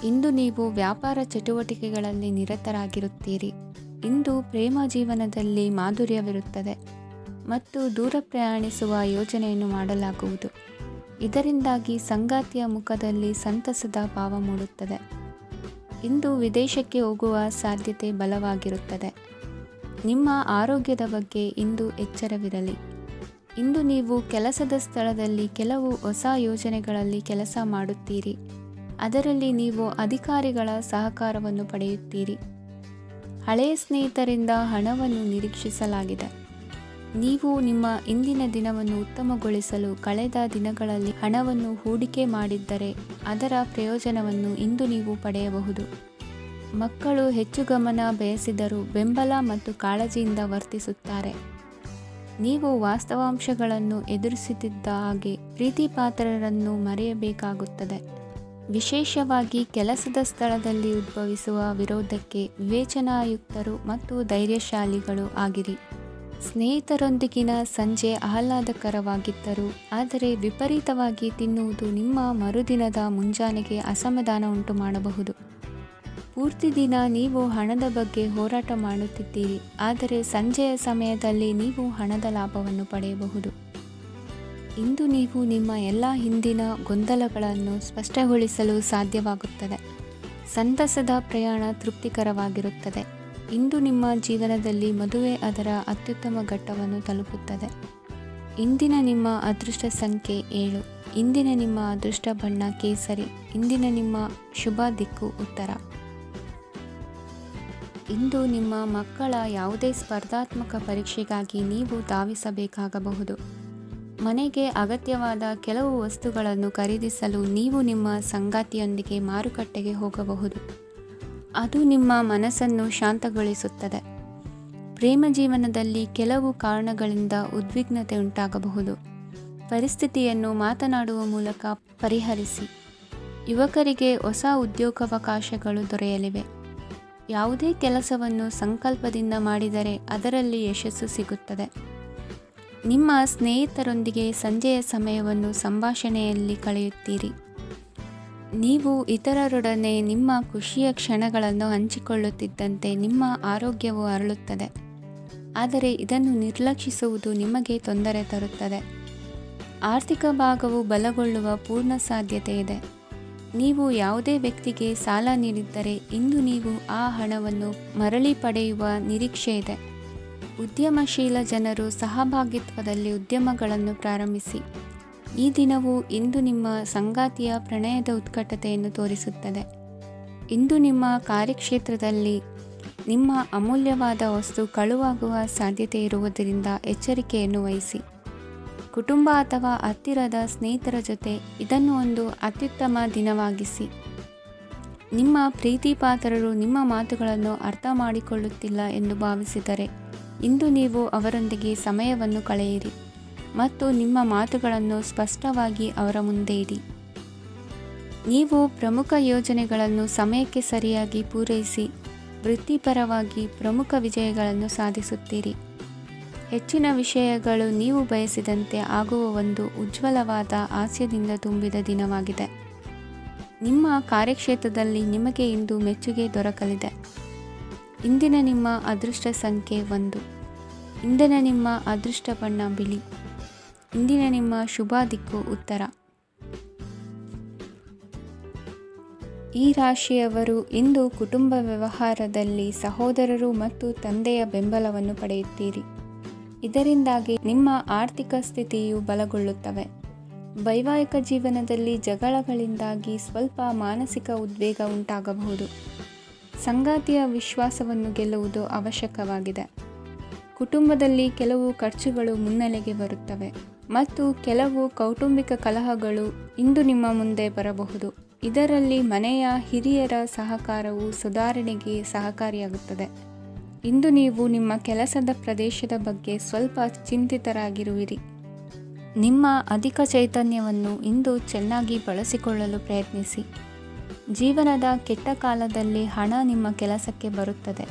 ಇಂದು ನೀವು ವ್ಯಾಪಾರ ಚಟುವಟಿಕೆಗಳಲ್ಲಿ ನಿರತರಾಗಿರುತ್ತೀರಿ. ಇಂದು ಪ್ರೇಮ ಜೀವನದಲ್ಲಿ ಮಾಧುರ್ಯವಿರುತ್ತದೆ ಮತ್ತು ದೂರ ಪ್ರಯಾಣಿಸುವ ಯೋಜನೆಯನ್ನು ಮಾಡಲಾಗುವುದು. ಇದರಿಂದಾಗಿ ಸಂಗಾತಿಯ ಮುಖದಲ್ಲಿ ಸಂತಸದ ಭಾವ ಮೂಡುತ್ತದೆ. ಇಂದು ವಿದೇಶಕ್ಕೆ ಹೋಗುವ ಸಾಧ್ಯತೆ ಬಲವಾಗಿರುತ್ತದೆ. ನಿಮ್ಮ ಆರೋಗ್ಯದ ಬಗ್ಗೆ ಇಂದು ಎಚ್ಚರವಿರಲಿ. ಇಂದು ನೀವು ಕೆಲಸದ ಸ್ಥಳದಲ್ಲಿ ಕೆಲವು ಹೊಸ ಯೋಜನೆಗಳಲ್ಲಿ ಕೆಲಸ ಮಾಡುತ್ತೀರಿ. ಅದರಲ್ಲಿ ನೀವು ಅಧಿಕಾರಿಗಳ ಸಹಕಾರವನ್ನು ಪಡೆಯುತ್ತೀರಿ. ಹಳೆಯ ಸ್ನೇಹಿತರಿಂದ ಹಣವನ್ನು ನಿರೀಕ್ಷಿಸಲಾಗಿದೆ. ನೀವು ನಿಮ್ಮ ಇಂದಿನ ದಿನವನ್ನು ಉತ್ತಮಗೊಳಿಸಲು ಕಳೆದ ದಿನಗಳಲ್ಲಿ ಹಣವನ್ನು ಹೂಡಿಕೆ ಮಾಡಿದ್ದರೆ ಅದರ ಪ್ರಯೋಜನವನ್ನು ಇಂದು ನೀವು ಪಡೆಯಬಹುದು. ಮಕ್ಕಳು ಹೆಚ್ಚು ಗಮನ ಬಯಸಿದರೂ ಬೆಂಬಲ ಮತ್ತು ಕಾಳಜಿಯಿಂದ ವರ್ತಿಸುತ್ತಾರೆ. ನೀವು ವಾಸ್ತವಾಂಶಗಳನ್ನು ಎದುರಿಸುತ್ತಿದ್ದ ಹಾಗೆ ಪ್ರೀತಿಪಾತ್ರರನ್ನು ಮರೆಯಬೇಕಾಗುತ್ತದೆ. ವಿಶೇಷವಾಗಿ ಕೆಲಸದ ಸ್ಥಳದಲ್ಲಿ ಉದ್ಭವಿಸುವ ವಿರೋಧಕ್ಕೆ ವಿವೇಚನಾಯುಕ್ತರು ಮತ್ತು ಧೈರ್ಯಶಾಲಿಗಳು ಆಗಿರಿ. ಸ್ನೇಹಿತರೊಂದಿಗಿನ ಸಂಜೆ ಆಹ್ಲಾದಕರವಾಗಿದ್ದರೂ ಆದರೆ ವಿಪರೀತವಾಗಿ ತಿನ್ನುವುದು ನಿಮ್ಮ ಮರುದಿನದ ಮುಂಜಾನೆಗೆ ಅಸಮಾಧಾನ ಉಂಟು ಮಾಡಬಹುದು. ಪೂರ್ತಿ ದಿನ ನೀವು ಹಣದ ಬಗ್ಗೆ ಹೋರಾಟ ಮಾಡುತ್ತಿದ್ದೀರಿ, ಆದರೆ ಸಂಜೆಯ ಸಮಯದಲ್ಲಿ ನೀವು ಹಣದ ಲಾಭವನ್ನು ಪಡೆಯಬಹುದು. ಇಂದು ನೀವು ನಿಮ್ಮ ಎಲ್ಲ ಹಿಂದಿನ ಗೊಂದಲಗಳನ್ನು ಸ್ಪಷ್ಟಗೊಳಿಸಲು ಸಾಧ್ಯವಾಗುತ್ತದೆ. ಸಂತಸದ ಪ್ರಯಾಣ ತೃಪ್ತಿಕರವಾಗಿರುತ್ತದೆ. ಇಂದು ನಿಮ್ಮ ಜೀವನದಲ್ಲಿ ಮದುವೆ ಅದರ ಅತ್ಯುತ್ತಮ ಘಟ್ಟವನ್ನು ತಲುಪುತ್ತದೆ. ಇಂದಿನ ನಿಮ್ಮ ಅದೃಷ್ಟ ಸಂಖ್ಯೆ 7. ಇಂದಿನ ನಿಮ್ಮ ಅದೃಷ್ಟ ಬಣ್ಣ ಕೇಸರಿ. ಇಂದಿನ ನಿಮ್ಮ ಶುಭ ದಿಕ್ಕು ಉತ್ತರ. ಇಂದು ನಿಮ್ಮ ಮಕ್ಕಳ ಯಾವುದೇ ಸ್ಪರ್ಧಾತ್ಮಕ ಪರೀಕ್ಷೆಗಾಗಿ ನೀವು ಧಾವಿಸಬೇಕಾಗಬಹುದು. ಮನೆಗೆ ಅಗತ್ಯವಾದ ಕೆಲವು ವಸ್ತುಗಳನ್ನು ಖರೀದಿಸಲು ನೀವು ನಿಮ್ಮ ಸಂಗಾತಿಯೊಂದಿಗೆ ಮಾರುಕಟ್ಟೆಗೆ ಹೋಗಬಹುದು. ಅದು ನಿಮ್ಮ ಮನಸ್ಸನ್ನು ಶಾಂತಗೊಳಿಸುತ್ತದೆ. ಪ್ರೇಮ ಜೀವನದಲ್ಲಿ ಕೆಲವು ಕಾರಣಗಳಿಂದ ಉದ್ವಿಗ್ನತೆ ಉಂಟಾಗಬಹುದು. ಪರಿಸ್ಥಿತಿಯನ್ನು ಮಾತನಾಡುವ ಮೂಲಕ ಪರಿಹರಿಸಿ. ಯುವಕರಿಗೆ ಹೊಸ ಉದ್ಯೋಗಾವಕಾಶಗಳು ದೊರೆಯಲಿವೆ. ಯಾವುದೇ ಕೆಲಸವನ್ನು ಸಂಕಲ್ಪದಿಂದ ಮಾಡಿದರೆ ಅದರಲ್ಲಿ ಯಶಸ್ಸು ಸಿಗುತ್ತದೆ. ನಿಮ್ಮ ಸ್ನೇಹಿತರೊಂದಿಗೆ ಸಂಜೆಯ ಸಮಯವನ್ನು ಸಂಭಾಷಣೆಯಲ್ಲಿ ಕಳೆಯುತ್ತೀರಿ. ನೀವು ಇತರರೊಡನೆ ನಿಮ್ಮ ಖುಷಿಯ ಕ್ಷಣಗಳನ್ನು ಹಂಚಿಕೊಳ್ಳುತ್ತಿದ್ದಂತೆ ನಿಮ್ಮ ಆರೋಗ್ಯವು ಅರಳುತ್ತದೆ. ಆದರೆ ಇದನ್ನು ನಿರ್ಲಕ್ಷಿಸುವುದು ನಿಮಗೆ ತೊಂದರೆ ತರುತ್ತದೆ. ಆರ್ಥಿಕ ಭಾಗವು ಬಲಗೊಳ್ಳುವ ಪೂರ್ಣ ಸಾಧ್ಯತೆ ಇದೆ. ನೀವು ಯಾವುದೇ ವ್ಯಕ್ತಿಗೆ ಸಾಲ ನೀಡಿದ್ದರೆ ಇಂದು ನೀವು ಆ ಹಣವನ್ನು ಮರಳಿ ಪಡೆಯುವ ನಿರೀಕ್ಷೆ ಇದೆ. ಉದ್ಯಮಶೀಲ ಜನರು ಸಹಭಾಗಿತ್ವದಲ್ಲಿ ಉದ್ಯಮಗಳನ್ನು ಪ್ರಾರಂಭಿಸಿ. ಈ ದಿನವು ಇಂದು ನಿಮ್ಮ ಸಂಗಾತಿಯ ಪ್ರಣಯದ ಉತ್ಕಟತೆಯನ್ನು ತೋರಿಸುತ್ತದೆ. ಇಂದು ನಿಮ್ಮ ಕಾರ್ಯಕ್ಷೇತ್ರದಲ್ಲಿ ನಿಮ್ಮ ಅಮೂಲ್ಯವಾದ ವಸ್ತು ಕಳುವಾಗುವ ಸಾಧ್ಯತೆ ಇರುವುದರಿಂದ ಎಚ್ಚರಿಕೆಯನ್ನು ವಹಿಸಿ. ಕುಟುಂಬ ಅಥವಾ ಹತ್ತಿರದ ಸ್ನೇಹಿತರ ಜೊತೆ ಇದನ್ನು ಒಂದು ಅತ್ಯುತ್ತಮ ದಿನವಾಗಿಸಿ. ನಿಮ್ಮ ಪ್ರೀತಿಪಾತ್ರರು ನಿಮ್ಮ ಮಾತುಗಳನ್ನು ಅರ್ಥ ಮಾಡಿಕೊಳ್ಳುತ್ತಿಲ್ಲ ಎಂದು ಭಾವಿಸಿದರೆ ಇಂದು ನೀವು ಅವರೊಂದಿಗೆ ಸಮಯವನ್ನು ಕಳೆಯಿರಿ ಮತ್ತು ನಿಮ್ಮ ಮಾತುಗಳನ್ನು ಸ್ಪಷ್ಟವಾಗಿ ಅವರ ಮುಂದೆ ಇಡಿ. ನೀವು ಪ್ರಮುಖ ಯೋಜನೆಗಳನ್ನು ಸಮಯಕ್ಕೆ ಸರಿಯಾಗಿ ಪೂರೈಸಿ ವೃತ್ತಿಪರವಾಗಿ ಪ್ರಮುಖ ವಿಜಯಗಳನ್ನು ಸಾಧಿಸುತ್ತೀರಿ. ಹೆಚ್ಚಿನ ವಿಷಯಗಳು ನೀವು ಬಯಸಿದಂತೆ ಆಗುವ ಒಂದು ಉಜ್ವಲವಾದ ಹಾಸ್ಯದಿಂದ ತುಂಬಿದ ದಿನವಾಗಿದೆ. ನಿಮ್ಮ ಕಾರ್ಯಕ್ಷೇತ್ರದಲ್ಲಿ ನಿಮಗೆ ಇಂದು ಮೆಚ್ಚುಗೆ ದೊರಕಲಿದೆ. ಇಂದಿನ ನಿಮ್ಮ ಅದೃಷ್ಟ ಸಂಖ್ಯೆ 1. ಇಂದಿನ ನಿಮ್ಮ ಅದೃಷ್ಟ ಬಣ್ಣ ಬಿಳಿ. ಇಂದಿನ ನಿಮ್ಮ ಶುಭ ದಿಕ್ಕು ಉತ್ತರ. ಈ ರಾಶಿಯವರು ಇಂದು ಕುಟುಂಬ ವ್ಯವಹಾರದಲ್ಲಿ ಸಹೋದರರು ಮತ್ತು ತಂದೆಯ ಬೆಂಬಲವನ್ನು ಪಡೆಯುತ್ತೀರಿ. ಇದರಿಂದಾಗಿ ನಿಮ್ಮ ಆರ್ಥಿಕ ಸ್ಥಿತಿಯು ಬಲಗೊಳ್ಳುತ್ತವೆ. ವೈವಾಹಿಕ ಜೀವನದಲ್ಲಿ ಜಗಳಗಳಿಂದಾಗಿ ಸ್ವಲ್ಪ ಮಾನಸಿಕ ಉದ್ವೇಗ ಉಂಟಾಗಬಹುದು. ಸಂಗಾತಿಯ ವಿಶ್ವಾಸವನ್ನು ಗೆಲ್ಲುವುದು ಅವಶ್ಯಕವಾಗಿದೆ. ಕುಟುಂಬದಲ್ಲಿ ಕೆಲವು ಖರ್ಚುಗಳು ಮುನ್ನೆಲೆಗೆ ಬರುತ್ತವೆ ಮತ್ತು ಕೆಲವು ಕೌಟುಂಬಿಕ ಕಲಹಗಳು ಇಂದು ನಿಮ್ಮ ಮುಂದೆ ಬರಬಹುದು. ಇದರಲ್ಲಿ ಮನೆಯ ಹಿರಿಯರ ಸಹಕಾರವು ಸುಧಾರಣೆಗೆ ಸಹಕಾರಿಯಾಗುತ್ತದೆ. ಇಂದು ನೀವು ನಿಮ್ಮ ಕೆಲಸದ ಪ್ರದೇಶದ ಬಗ್ಗೆ ಸ್ವಲ್ಪ ಚಿಂತಿತರಾಗಿರುವಿರಿ. ನಿಮ್ಮ ಅಧಿಕ ಚೈತನ್ಯವನ್ನು ಇಂದು ಚೆನ್ನಾಗಿ ಬಳಸಿಕೊಳ್ಳಲು ಪ್ರಯತ್ನಿಸಿ. ಜೀವನದ ಕೆಟ್ಟ ಕಾಲದಲ್ಲಿ ಹಣ ನಿಮ್ಮ ಕೆಲಸಕ್ಕೆ ಬರುತ್ತದೆ.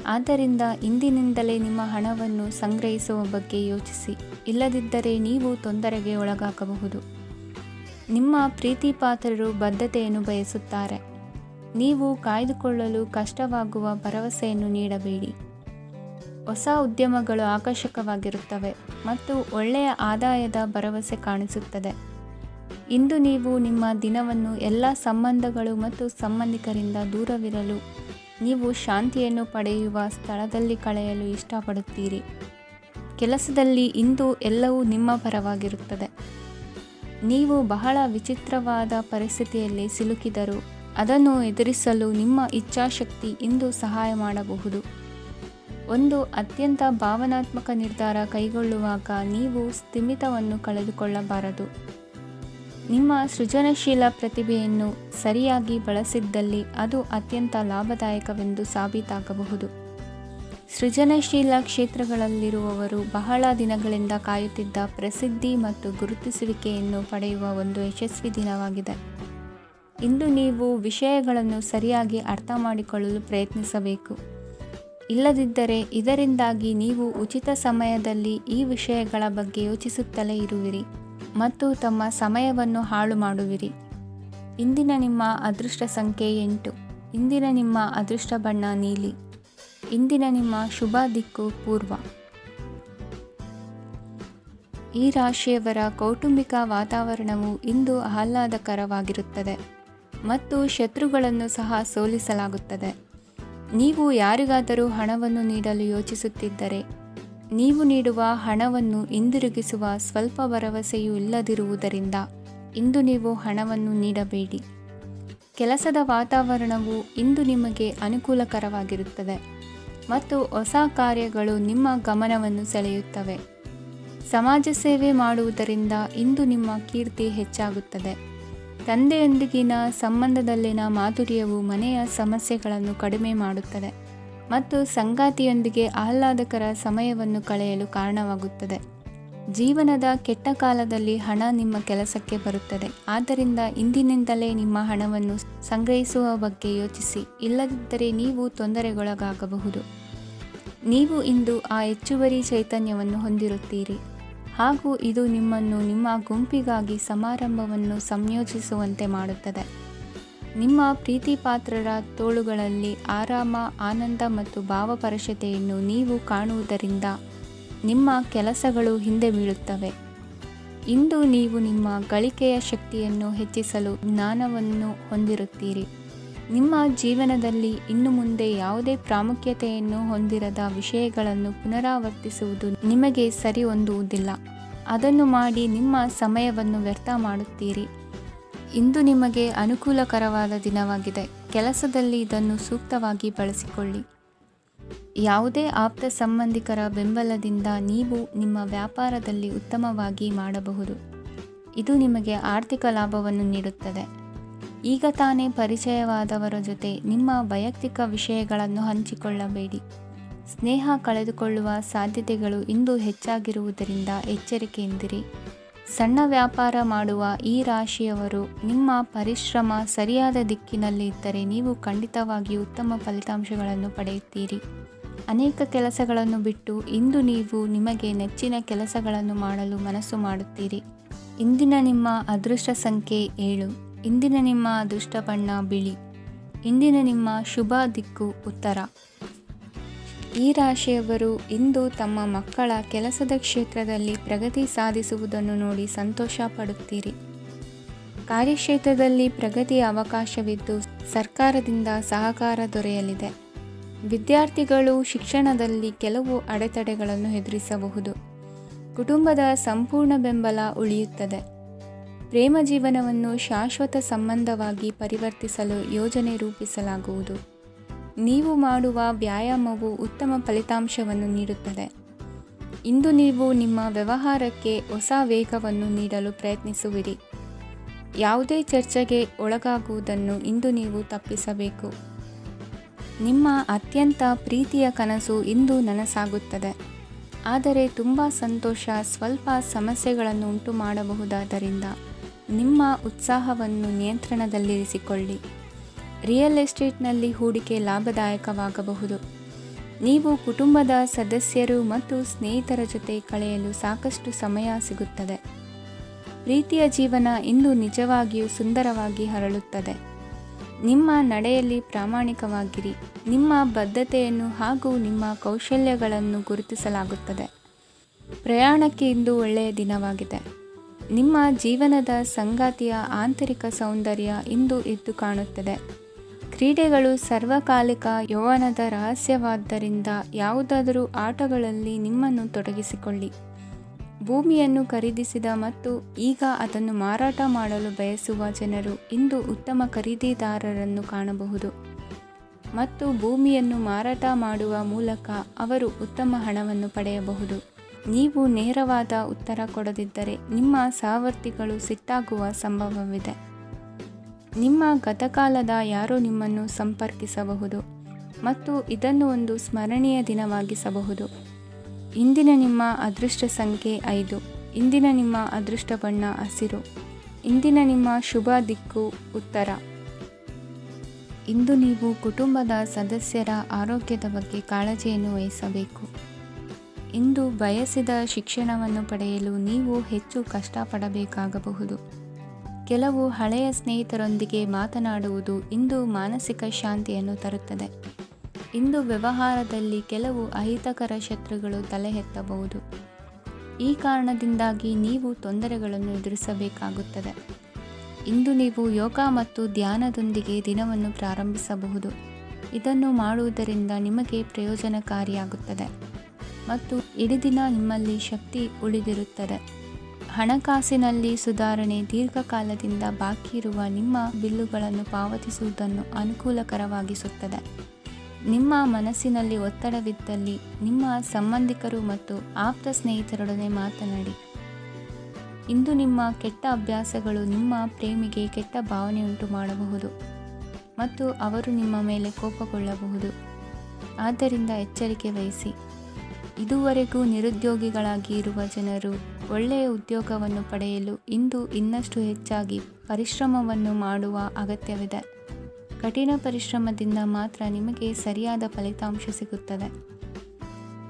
ಆದ್ದರಿಂದ ಇಂದಿನಿಂದಲೇ ನಿಮ್ಮ ಹಣವನ್ನು ಸಂಗ್ರಹಿಸುವ ಬಗ್ಗೆ ಯೋಚಿಸಿ. ಇಲ್ಲದಿದ್ದರೆ ನೀವು ತೊಂದರೆಗೆ ಒಳಗಾಗಬಹುದು. ನಿಮ್ಮ ಪ್ರೀತಿಪಾತ್ರರು ಬದ್ಧತೆಯನ್ನು ಬಯಸುತ್ತಾರೆ. ನೀವು ಕಾಯ್ದುಕೊಳ್ಳಲು ಕಷ್ಟವಾಗುವ ಭರವಸೆಯನ್ನು ನೀಡಬೇಡಿ. ಹೊಸ ಉದ್ಯಮಗಳು ಆಕರ್ಷಕವಾಗಿರುತ್ತವೆ ಮತ್ತು ಒಳ್ಳೆಯ ಆದಾಯದ ಭರವಸೆ ಕಾಣಿಸುತ್ತದೆ. ಇಂದು ನೀವು ನಿಮ್ಮ ದಿನವನ್ನು ಎಲ್ಲ ಸಂಬಂಧಗಳು ಮತ್ತು ಸಂಬಂಧಿಕರಿಂದ ದೂರವಿರಲು ನೀವು ಶಾಂತಿಯನ್ನು ಪಡೆಯುವ ಸ್ಥಳದಲ್ಲಿ ಕಳೆಯಲು ಇಷ್ಟಪಡುತ್ತೀರಿ. ಕೆಲಸದಲ್ಲಿ ಇಂದು ಎಲ್ಲವೂ ನಿಮ್ಮ ಪರವಾಗಿರುತ್ತದೆ. ನೀವು ಬಹಳ ವಿಚಿತ್ರವಾದ ಪರಿಸ್ಥಿತಿಯಲ್ಲಿ ಸಿಲುಕಿದರೂ ಅದನ್ನು ಎದುರಿಸಲು ನಿಮ್ಮ ಇಚ್ಛಾಶಕ್ತಿ ಇಂದು ಸಹಾಯ ಮಾಡಬಹುದು. ಒಂದು ಅತ್ಯಂತ ಭಾವನಾತ್ಮಕ ನಿರ್ಧಾರ ಕೈಗೊಳ್ಳುವಾಗ ನೀವು ಸ್ಥಿಮಿತವನ್ನು ಕಳೆದುಕೊಳ್ಳಬಾರದು. ನಿಮ್ಮ ಸೃಜನಶೀಲ ಪ್ರತಿಭೆಯನ್ನು ಸರಿಯಾಗಿ ಬಳಸಿದ್ದಲ್ಲಿ ಅದು ಅತ್ಯಂತ ಲಾಭದಾಯಕವೆಂದು ಸಾಬೀತಾಗಬಹುದು. ಸೃಜನಶೀಲ ಕ್ಷೇತ್ರಗಳಲ್ಲಿರುವವರು ಬಹಳ ದಿನಗಳಿಂದ ಕಾಯುತ್ತಿದ್ದ ಪ್ರಸಿದ್ಧಿ ಮತ್ತು ಗುರುತಿಸುವಿಕೆಯನ್ನು ಪಡೆಯುವ ಒಂದು ಯಶಸ್ವಿ ದಿನವಾಗಿದೆ. ಇಂದು ನೀವು ವಿಷಯಗಳನ್ನು ಸರಿಯಾಗಿ ಅರ್ಥ ಮಾಡಿಕೊಳ್ಳಲು ಪ್ರಯತ್ನಿಸಬೇಕು. ಇಲ್ಲದಿದ್ದರೆ ಇದರಿಂದಾಗಿ ನೀವು ಉಚಿತ ಸಮಯದಲ್ಲಿ ಈ ವಿಷಯಗಳ ಬಗ್ಗೆ ಯೋಚಿಸುತ್ತಲೇ ಇರುವಿರಿ ಮತ್ತು ತಮ್ಮ ಸಮಯವನ್ನು ಹಾಳು ಮಾಡುವಿರಿ. ಇಂದಿನ ನಿಮ್ಮ ಅದೃಷ್ಟ ಸಂಖ್ಯೆ 8. ಇಂದಿನ ನಿಮ್ಮ ಅದೃಷ್ಟ ಬಣ್ಣ ನೀಲಿ. ಇಂದಿನ ನಿಮ್ಮ ಶುಭ ದಿಕ್ಕು ಪೂರ್ವ. ಈ ರಾಶಿಯವರ ಕೌಟುಂಬಿಕ ವಾತಾವರಣವು ಇಂದು ಆಹ್ಲಾದಕರವಾಗಿರುತ್ತದೆ ಮತ್ತು ಶತ್ರುಗಳನ್ನು ಸಹ ಸೋಲಿಸಲಾಗುತ್ತದೆ. ನೀವು ಯಾರಿಗಾದರೂ ಹಣವನ್ನು ನೀಡಲು ಯೋಚಿಸುತ್ತಿದ್ದರೆ ನೀವು ನೀಡುವ ಹಣವನ್ನು ಹಿಂದಿರುಗಿಸುವ ಸ್ವಲ್ಪ ಭರವಸೆಯೂ ಇಲ್ಲದಿರುವುದರಿಂದ ಇಂದು ನೀವು ಹಣವನ್ನು ನೀಡಬೇಡಿ. ಕೆಲಸದ ವಾತಾವರಣವು ಇಂದು ನಿಮಗೆ ಅನುಕೂಲಕರವಾಗಿರುತ್ತದೆ ಮತ್ತು ಹೊಸ ಕಾರ್ಯಗಳು ನಿಮ್ಮ ಗಮನವನ್ನು ಸೆಳೆಯುತ್ತವೆ. ಸಮಾಜ ಸೇವೆ ಮಾಡುವುದರಿಂದ ಇಂದು ನಿಮ್ಮ ಕೀರ್ತಿ ಹೆಚ್ಚಾಗುತ್ತದೆ. ತಂದೆಯೊಂದಿಗಿನ ಸಂಬಂಧದಲ್ಲಿನ ಮಾಧುರ್ಯವು ಮನೆಯ ಸಮಸ್ಯೆಗಳನ್ನು ಕಡಿಮೆ ಮಾಡುತ್ತದೆ ಮತ್ತು ಸಂಗಾತಿಯೊಂದಿಗೆ ಆಹ್ಲಾದಕರ ಸಮಯವನ್ನು ಕಳೆಯಲು ಕಾರಣವಾಗುತ್ತದೆ. ಜೀವನದ ಕೆಟ್ಟ ಕಾಲದಲ್ಲಿ ಹಣ ನಿಮ್ಮ ಕೆಲಸಕ್ಕೆ ಬರುತ್ತದೆ. ಆದ್ದರಿಂದ ಇಂದಿನಿಂದಲೇ ನಿಮ್ಮ ಹಣವನ್ನು ಸಂಗ್ರಹಿಸುವ ಬಗ್ಗೆ ಯೋಚಿಸಿ. ಇಲ್ಲದಿದ್ದರೆ ನೀವು ತೊಂದರೆಗೊಳಗಾಗಬಹುದು. ನೀವು ಇಂದು ಆ ಹೆಚ್ಚುವರಿ ಚೈತನ್ಯವನ್ನು ಹೊಂದಿರುತ್ತೀರಿ ಹಾಗೂ ಇದು ನಿಮ್ಮನ್ನು ನಿಮ್ಮ ಗುಂಪಿಗಾಗಿ ಸಮಾರಂಭವನ್ನು ಸಂಯೋಜಿಸುವಂತೆ ಮಾಡುತ್ತದೆ. ನಿಮ್ಮ ಪ್ರೀತಿಪಾತ್ರರ ತೋಳುಗಳಲ್ಲಿ ಆರಾಮ, ಆನಂದ ಮತ್ತು ಭಾವಪರಶತೆಯನ್ನು ನೀವು ಕಾಣುವುದರಿಂದ ನಿಮ್ಮ ಕೆಲಸಗಳು ಹಿಂದೆ ಬೀಳುತ್ತವೆ. ಇಂದು ನೀವು ನಿಮ್ಮ ಗಳಿಕೆಯ ಶಕ್ತಿಯನ್ನು ಹೆಚ್ಚಿಸಲು ಜ್ಞಾನವನ್ನು ಹೊಂದಿರುತ್ತೀರಿ. ನಿಮ್ಮ ಜೀವನದಲ್ಲಿ ಇನ್ನು ಮುಂದೆ ಯಾವುದೇ ಪ್ರಾಮುಖ್ಯತೆಯನ್ನು ಹೊಂದಿರದ ವಿಷಯಗಳನ್ನು ಪುನರಾವರ್ತಿಸುವುದು ನಿಮಗೆ ಸರಿ ಹೊಂದುವುದಿಲ್ಲ. ಅದನ್ನು ಮಾಡಿ ನಿಮ್ಮ ಸಮಯವನ್ನು ವ್ಯರ್ಥ ಮಾಡುತ್ತೀರಿ. ಇಂದು ನಿಮಗೆ ಅನುಕೂಲಕರವಾದ ದಿನವಾಗಿದೆ. ಕೆಲಸದಲ್ಲಿ ಇದನ್ನು ಸೂಕ್ತವಾಗಿ ಬಳಸಿಕೊಳ್ಳಿ. ಯಾವುದೇ ಆಪ್ತ ಸಂಬಂಧಿಕರ ಬೆಂಬಲದಿಂದ ನೀವು ನಿಮ್ಮ ವ್ಯಾಪಾರದಲ್ಲಿ ಉತ್ತಮವಾಗಿ ಮಾಡಬಹುದು. ಇದು ನಿಮಗೆ ಆರ್ಥಿಕ ಲಾಭವನ್ನು ನೀಡುತ್ತದೆ. ಈಗ ತಾನೇ ಪರಿಚಯವಾದವರ ಜೊತೆ ನಿಮ್ಮ ವೈಯಕ್ತಿಕ ವಿಷಯಗಳನ್ನು ಹಂಚಿಕೊಳ್ಳಬೇಡಿ. ಸ್ನೇಹ ಕಳೆದುಕೊಳ್ಳುವ ಸಾಧ್ಯತೆಗಳು ಇಂದು ಹೆಚ್ಚಾಗಿರುವುದರಿಂದ ಎಚ್ಚರಿಕೆಯಿಂದಿರಿ. ಸಣ್ಣ ವ್ಯಾಪಾರ ಮಾಡುವ ಈ ರಾಶಿಯವರು ನಿಮ್ಮ ಪರಿಶ್ರಮ ಸರಿಯಾದ ದಿಕ್ಕಿನಲ್ಲಿ ಇದ್ದರೆ ನೀವು ಖಂಡಿತವಾಗಿಯೂ ಉತ್ತಮ ಫಲಿತಾಂಶಗಳನ್ನು ಪಡೆಯುತ್ತೀರಿ. ಅನೇಕ ಕೆಲಸಗಳನ್ನು ಬಿಟ್ಟು ಇಂದು ನೀವು ನಿಮಗೆ ನೆಚ್ಚಿನ ಕೆಲಸಗಳನ್ನು ಮಾಡಲು ಮನಸ್ಸು ಮಾಡುತ್ತೀರಿ. ಇಂದಿನ ನಿಮ್ಮ ಅದೃಷ್ಟ ಸಂಖ್ಯೆ 7. ಇಂದಿನ ನಿಮ್ಮ ಅದೃಷ್ಟ ಬಣ್ಣ ಬಿಳಿ. ಇಂದಿನ ನಿಮ್ಮ ಶುಭ ದಿಕ್ಕು ಉತ್ತರ. ಈ ರಾಶಿಯವರು ಇಂದು ತಮ್ಮ ಮಕ್ಕಳ ಕೆಲಸದ ಕ್ಷೇತ್ರದಲ್ಲಿ ಪ್ರಗತಿ ಸಾಧಿಸುವುದನ್ನು ನೋಡಿ ಸಂತೋಷ ಪಡುತ್ತೀರಿ. ಕಾರ್ಯಕ್ಷೇತ್ರದಲ್ಲಿ ಪ್ರಗತಿಯ ಅವಕಾಶವಿದ್ದು ಸರ್ಕಾರದಿಂದ ಸಹಕಾರ ದೊರೆಯಲಿದೆ. ವಿದ್ಯಾರ್ಥಿಗಳು ಶಿಕ್ಷಣದಲ್ಲಿ ಕೆಲವು ಅಡೆತಡೆಗಳನ್ನು ಎದುರಿಸಬಹುದು. ಕುಟುಂಬದ ಸಂಪೂರ್ಣ ಬೆಂಬಲ ಉಳಿಯುತ್ತದೆ. ಪ್ರೇಮ ಜೀವನವನ್ನು ಶಾಶ್ವತ ಸಂಬಂಧವಾಗಿ ಪರಿವರ್ತಿಸಲು ಯೋಜನೆ ರೂಪಿಸಲಾಗುವುದು. ನೀವು ಮಾಡುವ ವ್ಯಾಯಾಮವು ಉತ್ತಮ ಫಲಿತಾಂಶವನ್ನು ನೀಡುತ್ತದೆ. ಇಂದು ನೀವು ನಿಮ್ಮ ವ್ಯವಹಾರಕ್ಕೆ ಹೊಸ ವೇಗವನ್ನು ನೀಡಲು ಪ್ರಯತ್ನಿಸುವಿರಿ. ಯಾವುದೇ ಚರ್ಚೆಗೆ ಒಳಗಾಗುವುದನ್ನು ಇಂದು ನೀವು ತಪ್ಪಿಸಬೇಕು. ನಿಮ್ಮ ಅತ್ಯಂತ ಪ್ರೀತಿಯ ಕನಸು ಇಂದು ನನಸಾಗುತ್ತದೆ. ಆದರೆ ತುಂಬ ಸಂತೋಷ ಸ್ವಲ್ಪ ಸಮಸ್ಯೆಗಳನ್ನು ಉಂಟು ಮಾಡಬಹುದಾದ್ದರಿಂದ ನಿಮ್ಮ ಉತ್ಸಾಹವನ್ನು ನಿಯಂತ್ರಣದಲ್ಲಿರಿಸಿಕೊಳ್ಳಿ. ರಿಯಲ್ ಎಸ್ಟೇಟ್ನಲ್ಲಿ ಹೂಡಿಕೆ ಲಾಭದಾಯಕವಾಗಬಹುದು. ನೀವು ಕುಟುಂಬದ ಸದಸ್ಯರು ಮತ್ತು ಸ್ನೇಹಿತರ ಜೊತೆ ಕಳೆಯಲು ಸಾಕಷ್ಟು ಸಮಯ ಸಿಗುತ್ತದೆ. ಪ್ರೀತಿಯ ಜೀವನ ಇಂದು ನಿಜವಾಗಿಯೂ ಸುಂದರವಾಗಿ ಹರಳುತ್ತದೆ. ನಿಮ್ಮ ನಡೆಯಲ್ಲಿ ಪ್ರಾಮಾಣಿಕವಾಗಿರಿ. ನಿಮ್ಮ ಬದ್ಧತೆಯನ್ನು ಹಾಗೂ ನಿಮ್ಮ ಕೌಶಲ್ಯಗಳನ್ನು ಗುರುತಿಸಲಾಗುತ್ತದೆ. ಪ್ರಯಾಣಕ್ಕೆ ಇಂದು ಒಳ್ಳೆಯ ದಿನವಾಗಿದೆ. ನಿಮ್ಮ ಜೀವನದ ಸಂಗಾತಿಯ ಆಂತರಿಕ ಸೌಂದರ್ಯ ಇಂದು ಎದ್ದು ಕಾಣುತ್ತದೆ. ಕ್ರೀಡೆಗಳು ಸರ್ವಕಾಲಿಕ ಯೌವನದ ರಹಸ್ಯವಾದ್ದರಿಂದ ಯಾವುದಾದರೂ ಆಟಗಳಲ್ಲಿ ನಿಮ್ಮನ್ನು ತೊಡಗಿಸಿಕೊಳ್ಳಿ. ಭೂಮಿಯನ್ನು ಖರೀದಿಸಿದ ಮತ್ತು ಈಗ ಅದನ್ನು ಮಾರಾಟ ಮಾಡಲು ಬಯಸುವ ಜನರು ಇಂದು ಉತ್ತಮ ಖರೀದಿದಾರರನ್ನು ಕಾಣಬಹುದು ಮತ್ತು ಭೂಮಿಯನ್ನು ಮಾರಾಟ ಮಾಡುವ ಮೂಲಕ ಅವರು ಉತ್ತಮ ಹಣವನ್ನು ಪಡೆಯಬಹುದು. ನೀವು ನೇರವಾದ ಉತ್ತರ ಕೊಡದಿದ್ದರೆ ನಿಮ್ಮ ಸಹವರ್ತಿಗಳು ಸಿಟ್ಟಾಗುವ ಸಂಭವವಿದೆ. ನಿಮ್ಮ ಗತಕಾಲದ ಯಾರೋ ನಿಮ್ಮನ್ನು ಸಂಪರ್ಕಿಸಬಹುದು ಮತ್ತು ಇದನ್ನು ಒಂದು ಸ್ಮರಣೀಯ ದಿನವಾಗಿಸಬಹುದು. ಇಂದಿನ ನಿಮ್ಮ ಅದೃಷ್ಟ ಸಂಖ್ಯೆ 5. ಇಂದಿನ ನಿಮ್ಮ ಅದೃಷ್ಟ ಬಣ್ಣ ಹಸಿರು. ಇಂದಿನ ನಿಮ್ಮ ಶುಭ ದಿಕ್ಕು ಉತ್ತರ. ಇಂದು ನೀವು ಕುಟುಂಬದ ಸದಸ್ಯರ ಆರೋಗ್ಯದ ಬಗ್ಗೆ ಕಾಳಜಿಯನ್ನು ವಹಿಸಬೇಕು. ಇಂದು ಬಯಸಿದ ಶಿಕ್ಷಣವನ್ನು ಪಡೆಯಲು ನೀವು ಹೆಚ್ಚು ಕಷ್ಟಪಡಬೇಕಾಗಬಹುದು. ಕೆಲವು ಹಳೆಯ ಸ್ನೇಹಿತರೊಂದಿಗೆ ಮಾತನಾಡುವುದು ಇಂದು ಮಾನಸಿಕ ಶಾಂತಿಯನ್ನು ತರುತ್ತದೆ. ಇಂದು ವ್ಯವಹಾರದಲ್ಲಿ ಕೆಲವು ಅಹಿತಕರ ಶತ್ರುಗಳು ತಲೆ ಎತ್ತಬಹುದು. ಈ ಕಾರಣದಿಂದಾಗಿ ನೀವು ತೊಂದರೆಗಳನ್ನು ಎದುರಿಸಬೇಕಾಗುತ್ತದೆ. ಇಂದು ನೀವು ಯೋಗ ಮತ್ತು ಧ್ಯಾನದೊಂದಿಗೆ ದಿನವನ್ನು ಪ್ರಾರಂಭಿಸಬಹುದು. ಇದನ್ನು ಮಾಡುವುದರಿಂದ ನಿಮಗೆ ಪ್ರಯೋಜನಕಾರಿಯಾಗುತ್ತದೆ ಮತ್ತು ಇಡೀ ದಿನ ನಿಮ್ಮಲ್ಲಿ ಶಕ್ತಿ ಉಳಿದಿರುತ್ತದೆ. ಹಣಕಾಸಿನಲ್ಲಿ ಸುಧಾರಣೆ. ದೀರ್ಘಕಾಲದಿಂದ ಬಾಕಿ ಇರುವ ನಿಮ್ಮ ಬಿಲ್ಲುಗಳನ್ನು ಪಾವತಿಸುವುದನ್ನು ಅನುಕೂಲಕರವಾಗಿಸುತ್ತದೆ. ನಿಮ್ಮ ಮನಸ್ಸಿನಲ್ಲಿ ಒತ್ತಡವಿದ್ದಲ್ಲಿ ನಿಮ್ಮ ಸಂಬಂಧಿಕರು ಮತ್ತು ಆಪ್ತ ಸ್ನೇಹಿತರೊಡನೆ ಮಾತನಾಡಿ. ಇಂದು ನಿಮ್ಮ ಕೆಟ್ಟ ಅಭ್ಯಾಸಗಳು ನಿಮ್ಮ ಪ್ರೇಮಿಗೆ ಕೆಟ್ಟ ಭಾವನೆಯುಂಟು ಮಾಡಬಹುದು ಮತ್ತು ಅವರು ನಿಮ್ಮ ಮೇಲೆ ಕೋಪಗೊಳ್ಳಬಹುದು. ಆದ್ದರಿಂದ ಎಚ್ಚರಿಕೆ ವಹಿಸಿ. ಇದುವರೆಗೂ ನಿರುದ್ಯೋಗಿಗಳಾಗಿ ಇರುವ ಜನರು ಒಳ್ಳೆಯ ಉದ್ಯೋಗವನ್ನು ಪಡೆಯಲು ಇಂದು ಇನ್ನಷ್ಟು ಹೆಚ್ಚಾಗಿ ಪರಿಶ್ರಮವನ್ನು ಮಾಡುವ ಅಗತ್ಯವಿದೆ. ಕಠಿಣ ಪರಿಶ್ರಮದಿಂದ ಮಾತ್ರ ನಿಮಗೆ ಸರಿಯಾದ ಫಲಿತಾಂಶ ಸಿಗುತ್ತದೆ.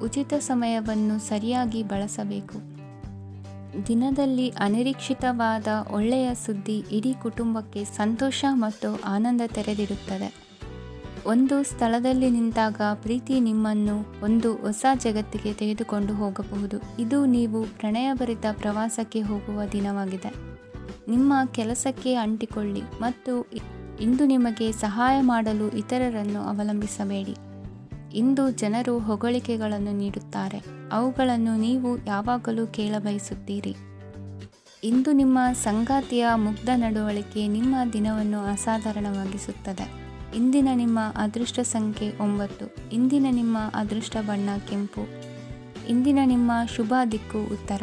ಉಚಿತ ಸಮಯವನ್ನು ಸರಿಯಾಗಿ ಬಳಸಬೇಕು. ದಿನದಲ್ಲಿ ಅನಿರೀಕ್ಷಿತವಾದ ಒಳ್ಳೆಯ ಸುದ್ದಿ ಇಡೀ ಕುಟುಂಬಕ್ಕೆ ಸಂತೋಷ ಮತ್ತು ಆನಂದ ತೆರೆದಿಡುತ್ತದೆ. ಒಂದು ಸ್ಥಳದಲ್ಲಿ ನಿಂತಾಗ ಪ್ರೀತಿ ನಿಮ್ಮನ್ನು ಒಂದು ಹೊಸ ಜಗತ್ತಿಗೆ ತೆಗೆದುಕೊಂಡು ಹೋಗಬಹುದು. ಇದು ನೀವು ಪ್ರಣಯಭರಿತ ಪ್ರವಾಸಕ್ಕೆ ಹೋಗುವ ದಿನವಾಗಿದೆ. ನಿಮ್ಮ ಕೆಲಸಕ್ಕೆ ಅಂಟಿಕೊಳ್ಳಿ ಮತ್ತು ಇಂದು ನಿಮಗೆ ಸಹಾಯ ಮಾಡಲು ಇತರರನ್ನು ಅವಲಂಬಿಸಬೇಡಿ. ಇಂದು ಜನರು ಹೊಗಳಿಕೆಗಳನ್ನು ನೀಡುತ್ತಾರೆ, ಅವುಗಳನ್ನು ನೀವು ಯಾವಾಗಲೂ ಕೇಳಬಯಸುತ್ತೀರಿ. ಇಂದು ನಿಮ್ಮ ಸಂಗಾತಿಯ ಮುಗ್ಧ ನಡವಳಿಕೆ ನಿಮ್ಮ ದಿನವನ್ನು ಅಸಾಧಾರಣವಾಗಿಸುತ್ತದೆ. ಇಂದಿನ ನಿಮ್ಮ ಅದೃಷ್ಟ ಸಂಖ್ಯೆ 9. ಇಂದಿನ ನಿಮ್ಮ ಅದೃಷ್ಟ ಬಣ್ಣ ಕೆಂಪು. ಇಂದಿನ ನಿಮ್ಮ ಶುಭ ದಿಕ್ಕು ಉತ್ತರ.